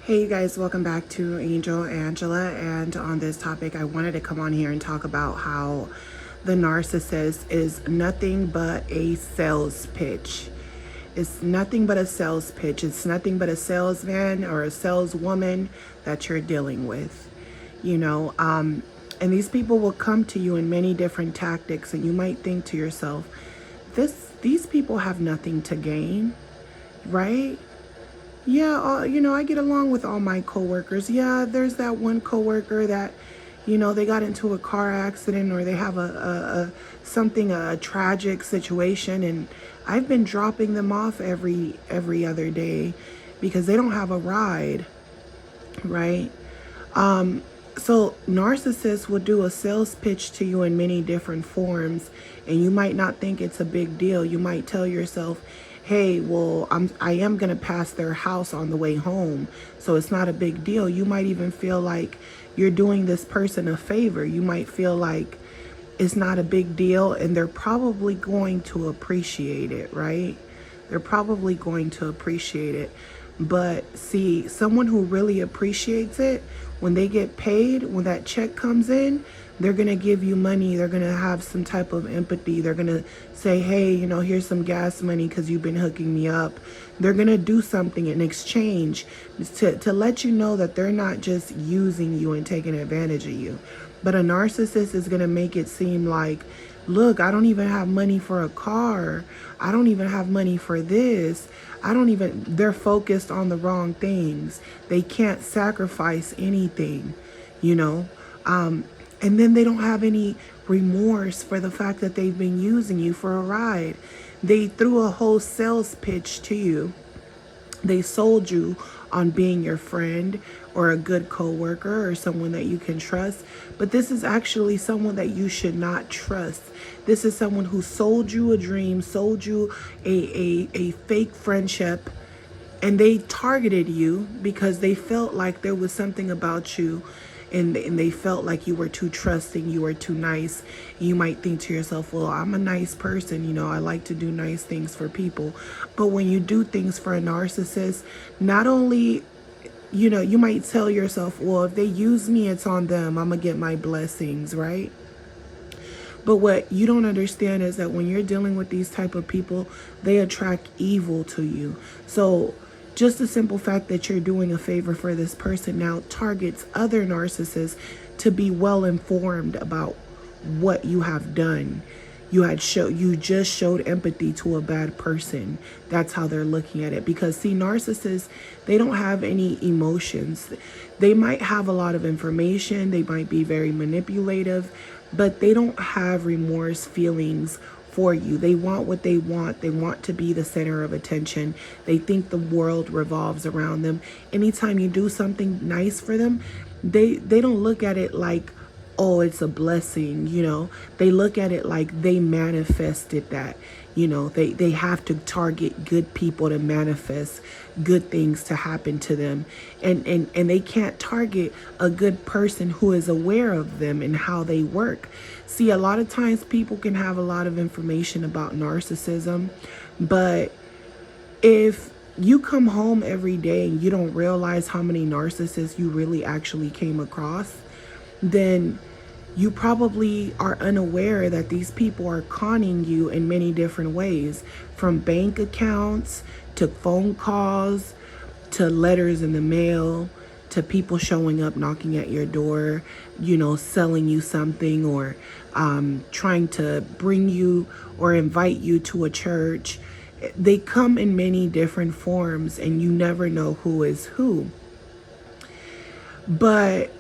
Hey you guys, welcome back to Angel Angela, and on this topic I wanted to come on here and talk about how the narcissist is nothing but a sales pitch. It's nothing but a sales pitch. It's nothing but a salesman or a saleswoman that you're dealing with. And these people will come to you in many different tactics, and you might think to yourself, these people have nothing to gain, right? Yeah, I get along with all my coworkers. Yeah, there's that one coworker that, they got into a car accident, or they have a tragic situation, and I've been dropping them off every other day because they don't have a ride, right? So narcissists will do a sales pitch to you in many different forms, and you might not think it's a big deal. You might tell yourself, hey, well, I am going to pass their house on the way home, so it's not a big deal. You might even feel like you're doing this person a favor. You might feel like it's not a big deal, and they're probably going to appreciate it, right? They're probably going to appreciate it. But see, someone who really appreciates it, when they get paid, when that check comes in, they're going to give you money. They're going to have some type of empathy. They're going to say, hey, here's some gas money because you've been hooking me up. They're going to do something in exchange to let you know that they're not just using you and taking advantage of you. But a narcissist is going to make it seem like, look, I don't even have money for a car. I don't even have money for this. They're focused on the wrong things. They can't sacrifice anything, and then they don't have any remorse for the fact that they've been using you for a ride. They threw a whole sales pitch to you. They sold you on being your friend or a good coworker or someone that you can trust. But this is actually someone that you should not trust. This is someone who sold you a dream, sold you a fake friendship, and they targeted you because they felt like there was something about you, and they felt like you were too trusting, you were too nice. You might think to yourself, well, I'm a nice person, I like to do nice things for people. But when you do things for a narcissist, not only, you might tell yourself, well, if they use me, it's on them. I'm gonna get my blessings, right? But what you don't understand is that when you're dealing with these type of people, they attract evil to you. So just the simple fact that you're doing a favor for this person now targets other narcissists to be well informed about what you have done. You just showed empathy to a bad person. That's how they're looking at it. Because see, narcissists, they don't have any emotions. They might have a lot of information. They might be very manipulative, but they don't have remorse feelings for you. They want what they want. They want to be the center of attention. They think the world revolves around them. Anytime you do something nice for them, they don't look at it like, oh, it's a blessing, They look at it like they manifested that. They have to target good people to manifest good things to happen to them. And they can't target a good person who is aware of them and how they work. See, a lot of times people can have a lot of information about narcissism, but if you come home every day and you don't realize how many narcissists you really actually came across, then you probably are unaware that these people are conning you in many different ways, from bank accounts to phone calls to letters in the mail to people showing up, knocking at your door, selling you something, or trying to bring you or invite you to a church. They come in many different forms, and you never know who is who. But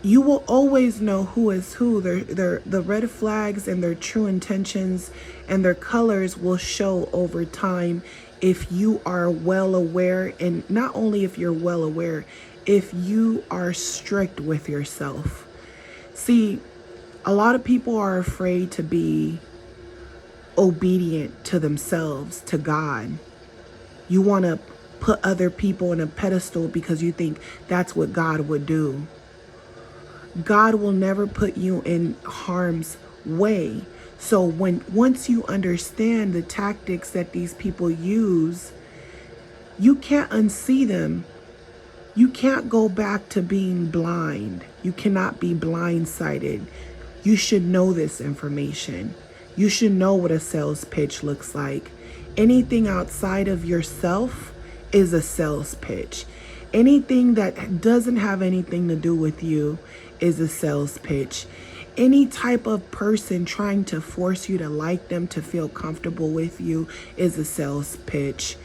you will always know who is who. The red flags and their true intentions and their colors will show over time if you are well aware, and not only if you're well aware, if you are strict with yourself. See, a lot of people are afraid to be obedient to themselves, to God. You want to put other people on a pedestal because you think that's what God would do. God will never put you in harm's way. So once you understand the tactics that these people use, you can't unsee them You can't go back to being blind. You cannot be blindsided. You should know this information. You should know what a sales pitch looks like. Anything outside of yourself is a sales pitch. Anything that doesn't have anything to do with you is a sales pitch. Any type of person trying to force you to like them, to feel comfortable with you, is a sales pitch.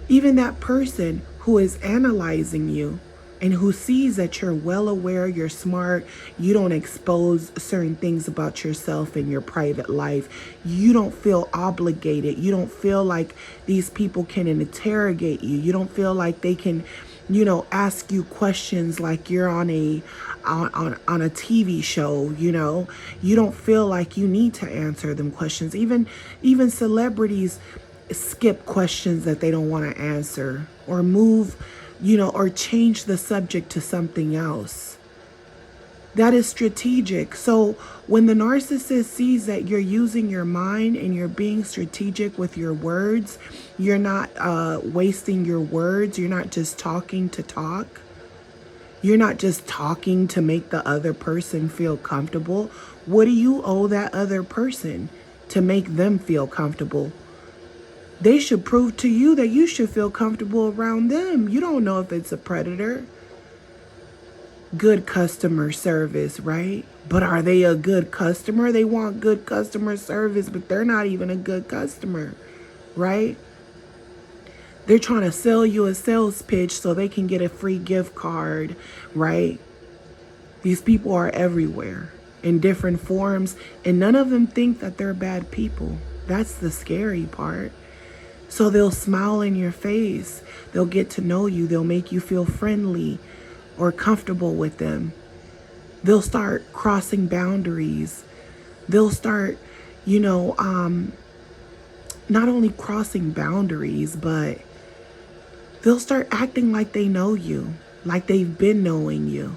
Even that person who is analyzing you and who sees that you're well aware, you're smart, you don't expose certain things about yourself in your private life, you don't feel obligated, you don't feel like these people can interrogate you, you don't feel like they can, ask you questions like you're on a TV show, you don't feel like you need to answer them questions. Even celebrities skip questions that they don't want to answer, or move, or change the subject to something else. That is strategic. So when the narcissist sees that you're using your mind and you're being strategic with your words, you're not wasting your words, you're not just talking to talk, you're not just talking to make the other person feel comfortable. What do you owe that other person to make them feel comfortable? They should prove to you that you should feel comfortable around them. You don't know if it's a predator. Good customer service, right? But are they a good customer? They want good customer service, but they're not even a good customer, right? They're trying to sell you a sales pitch so they can get a free gift card, right? These people are everywhere in different forms, and none of them think that they're bad people. That's the scary part. So they'll smile in your face. They'll get to know you. They'll make you feel friendly or comfortable with them. They'll start crossing boundaries. They'll start, not only crossing boundaries, but they'll start acting like they know you, like they've been knowing you.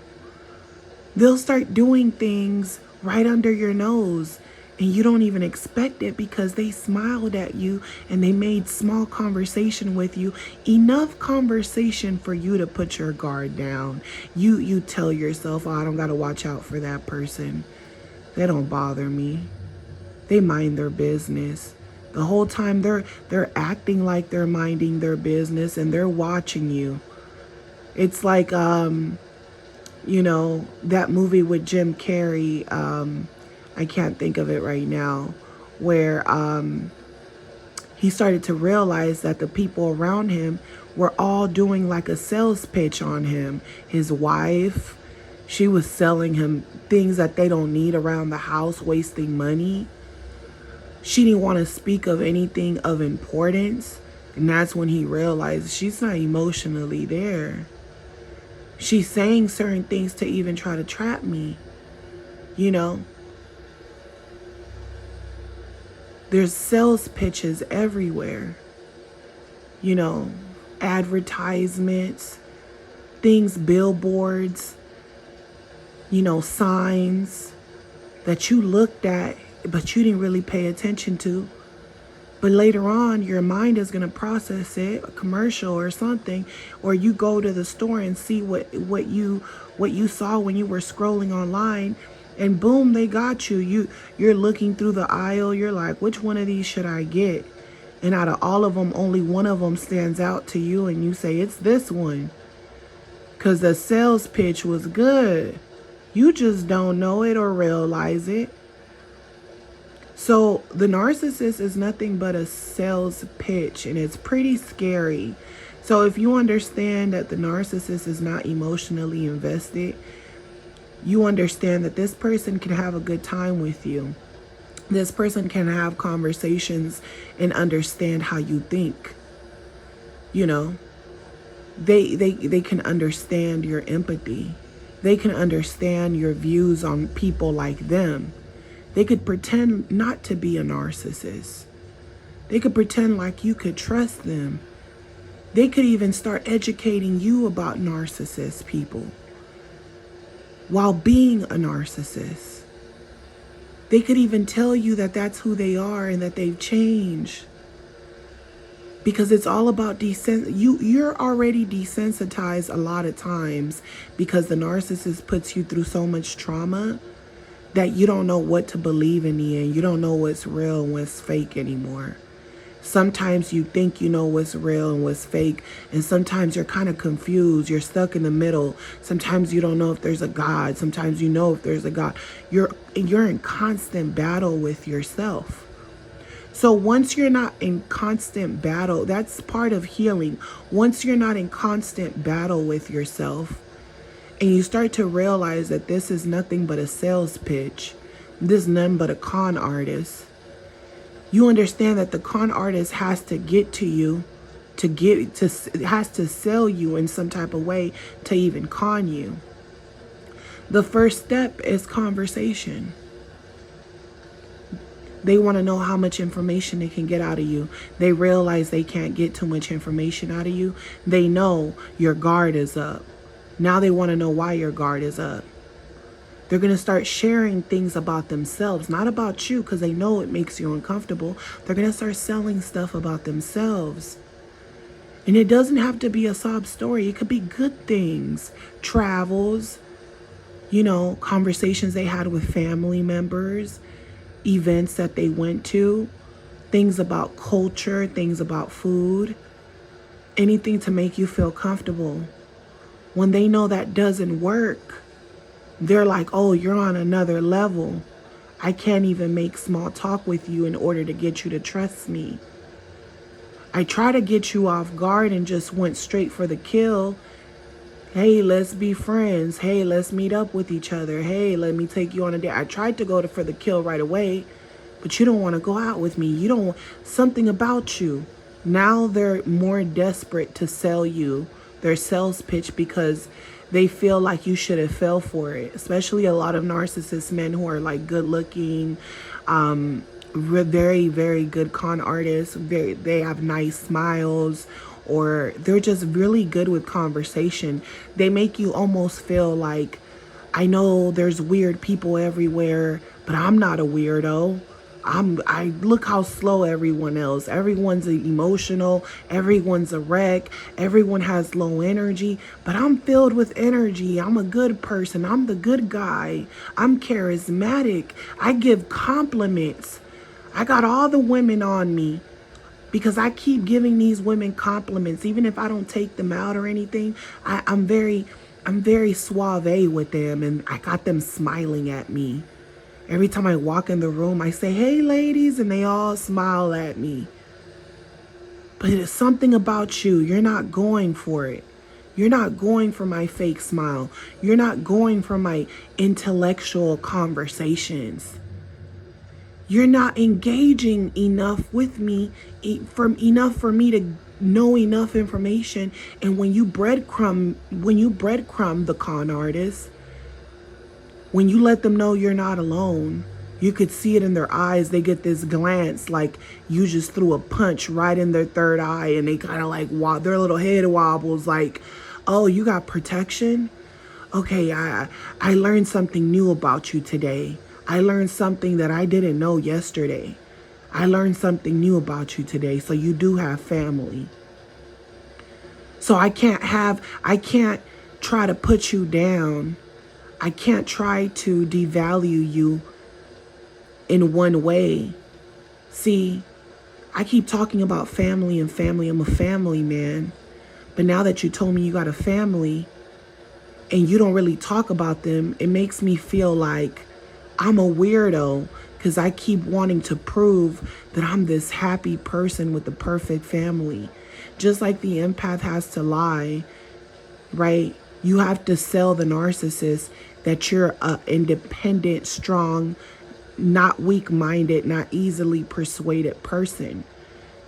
They'll start doing things right under your nose, and you don't even expect it because they smiled at you and they made small conversation with you. Enough conversation for you to put your guard down. You tell yourself, I don't got to watch out for that person. They don't bother me. They mind their business. The whole time they're acting like they're minding their business, and they're watching you. It's like, that movie with Jim Carrey, I can't think of it right now, where he started to realize that the people around him were all doing like a sales pitch on him. His wife, she was selling him things that they don't need around the house, wasting money. She didn't want to speak of anything of importance. And that's when he realized she's not emotionally there. She's saying certain things to even try to trap me, There's sales pitches everywhere, advertisements, things, billboards, signs that you looked at, but you didn't really pay attention to. But later on, your mind is going to process it, a commercial or something, or you go to the store and see what you saw when you were scrolling online. And boom, they got you. You're looking through the aisle. You're like, which one of these should I get? And out of all of them, only one of them stands out to you. And you say, it's this one. Because the sales pitch was good. You just don't know it or realize it. So the narcissist is nothing but a sales pitch. And it's pretty scary. So if you understand that the narcissist is not emotionally invested, you understand that this person can have a good time with you. This person can have conversations and understand how you think. They can understand your empathy. They can understand your views on people like them. They could pretend not to be a narcissist. They could pretend like you could trust them. They could even start educating you about narcissist people while being a narcissist. They could even tell you that that's who they are and that they've changed. because it's all about you're already desensitized a lot of times because the narcissist puts you through so much trauma that you don't know what to believe in the end. You don't know what's real and what's fake anymore. Sometimes you think you know what's real and what's fake, and sometimes you're kind of confused. You're stuck in the middle. Sometimes you don't know if there's a God. Sometimes you know if there's a God. You're in constant battle with yourself. So once you're not in constant battle, that's part of healing. Once you're not in constant battle with yourself, and you start to realize that this is nothing but a sales pitch, this is nothing but a con artist, you understand that the con artist has to get to you, has to sell you in some type of way to even con you. The first step is conversation. They want to know how much information they can get out of you. They realize they can't get too much information out of you. They know your guard is up. Now they want to know why your guard is up. They're going to start sharing things about themselves, not about you, because they know it makes you uncomfortable. They're going to start selling stuff about themselves. And it doesn't have to be a sob story. It could be good things, travels, conversations they had with family members, events that they went to, things about culture, things about food, anything to make you feel comfortable. When they know that doesn't work, they're like, oh, you're on another level. I can't even make small talk with you in order to get you to trust me. I try to get you off guard and just went straight for the kill. Hey, let's be friends. Hey, let's meet up with each other. Hey, let me take you on a date. I tried to go for the kill right away, but you don't want to go out with me. You don't, something about you. Now they're more desperate to sell you their sales pitch because they feel like you should have fell for it. Especially a lot of narcissist men who are like good looking, very, very good con artists. They have nice smiles, or they're just really good with conversation. They make you almost feel like, I know there's weird people everywhere, but I'm not a weirdo. I look how slow everyone else. Everyone's emotional. Everyone's a wreck. Everyone has low energy, but I'm filled with energy. I'm a good person. I'm the good guy. I'm charismatic. I give compliments. I got all the women on me because I keep giving these women compliments, even if I don't take them out or anything. I'm very suave with them, and I got them smiling at me. Every time I walk in the room, I say, hey, ladies, and they all smile at me. But it's something about you. You're not going for it. You're not going for my fake smile. You're not going for my intellectual conversations. You're not engaging enough with me, enough for me to know enough information. And when you breadcrumb the con artist, when you let them know you're not alone, you could see it in their eyes. They get this glance like you just threw a punch right in their third eye, and they kind of like their little head wobbles like, oh, you got protection? Okay, I learned something new about you today. I learned something that I didn't know yesterday. I learned something new about you today. So you do have family. So I can't try to put you down. I can't try to devalue you in one way. See, I keep talking about family and family. I'm a family man. But now that you told me you got a family and you don't really talk about them, it makes me feel like I'm a weirdo because I keep wanting to prove that I'm this happy person with the perfect family. Just like the empath has to lie, right? You have to sell the narcissist that you're an independent, strong, not weak-minded, not easily persuaded person.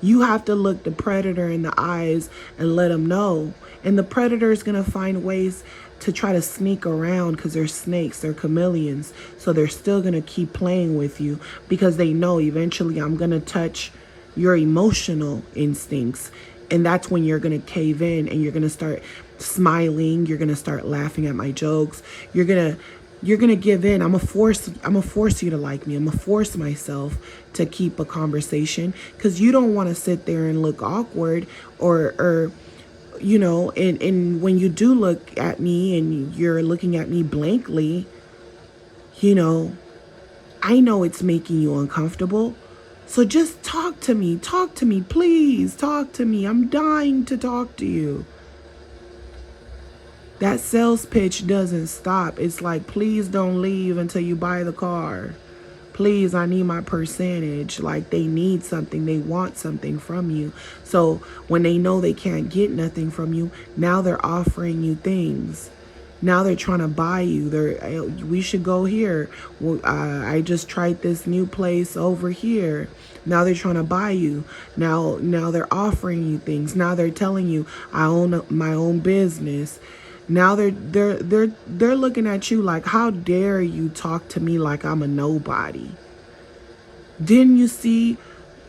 You have to look the predator in the eyes and let them know. And the predator is going to find ways to try to sneak around because they're snakes, they're chameleons. So they're still going to keep playing with you because they know eventually I'm going to touch your emotional instincts. And that's when you're going to cave in and you're going to start smiling. You're going to start laughing at my jokes. You're going to You're going to give in. I'm gonna force you to like me. I'm gonna force myself to keep a conversation because you don't want to sit there and look awkward or and when you do look at me and you're looking at me blankly, you know, I know it's making you uncomfortable. So just talk to me. Talk to me, please. Talk to me. I'm dying to talk to you. That sales pitch doesn't stop. It's like, please don't leave until you buy the car. Please, I need my percentage. Like, they need something. They want something from you. So when they know they can't get nothing from you, now they're offering you things. Now they're trying to buy you. We should go here. Well, I just tried this new place over here. Now they're trying to buy you. Now they're offering you things. Now they're telling you, I own my own business. Now they're looking at you like, how dare you talk to me like I'm a nobody? Didn't you see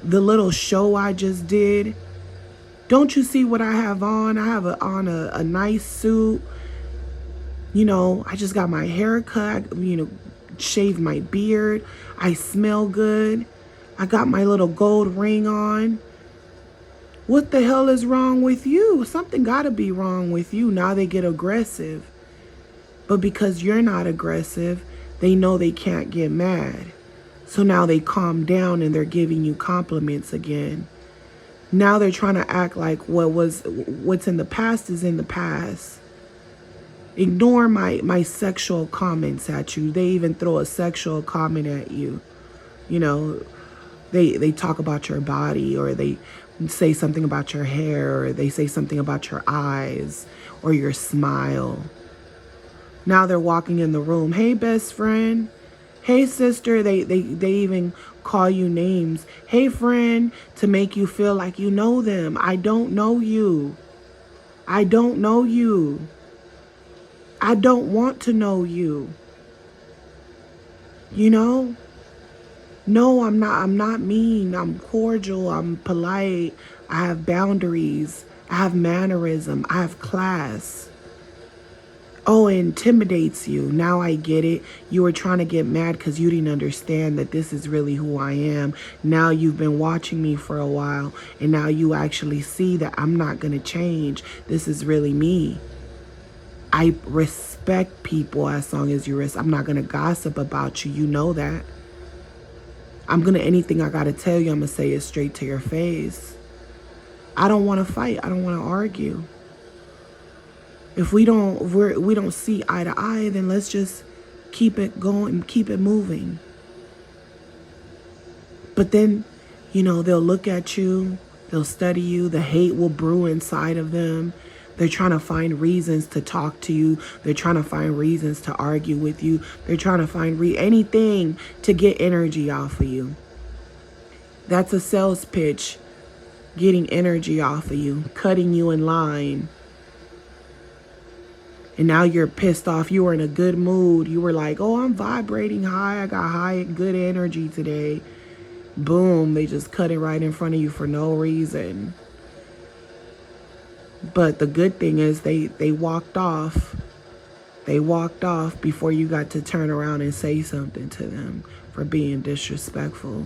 the little show I just did? Don't you see what I have on? I have on a nice suit. I just got my hair cut, shaved my beard. I smell good. I got my little gold ring on. What the hell is wrong with you? Something gotta be wrong with you. Now they get aggressive. But because you're not aggressive, they know they can't get mad. So now they calm down and they're giving you compliments again. Now they're trying to act like what's in the past is in the past. Ignore my sexual comments at you. They even throw a sexual comment at you. They talk about your body, or they say something about your hair, or they say something about your eyes or your smile. Now they're walking in the room. Hey, best friend. Hey, sister. They even call you names. Hey, friend, to make you feel like you know them. I don't know you. I don't know you. I don't want to know you. No, I'm not mean. I'm cordial. I'm polite. I have boundaries. I have mannerism. I have class. Oh, it intimidates you. Now I get it. You were trying to get mad because you didn't understand that this is really who I am. Now you've been watching me for a while, and now you actually see that I'm not going to change. This is really me. I respect people as long as you I'm not going to gossip about you. You know that. Anything I got to tell you, I'm going to say it straight to your face. I don't want to fight. I don't want to argue. If we don't see eye to eye, then let's just keep it going, keep it moving. But then, they'll look at you, they'll study you, the hate will brew inside of them. They're trying to find reasons to talk to you. They're trying to find reasons to argue with you. They're trying to find anything to get energy off of you. That's a sales pitch, getting energy off of you, cutting you in line. And now you're pissed off. You were in a good mood. You were like, oh, I'm vibrating high. I got high, good energy today. Boom, they just cut it right in front of you for no reason. But the good thing is they walked off. They walked off before you got to turn around and say something to them for being disrespectful.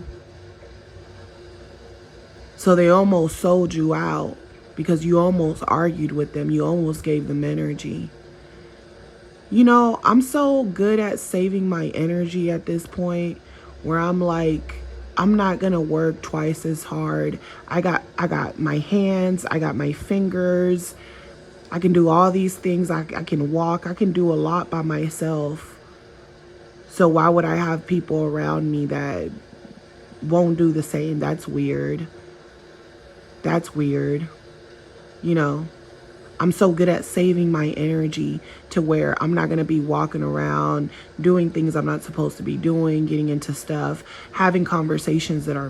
So they almost sold you out because you almost argued with them. You almost gave them energy. I'm so good at saving my energy at this point where I'm like, I'm not going to work twice as hard. I got my hands, I got my fingers. I can do all these things. I can walk. I can do a lot by myself. So why would I have people around me that won't do the same? That's weird. That's weird. I'm so good at saving my energy to where I'm not going to be walking around doing things I'm not supposed to be doing, getting into stuff, having conversations that are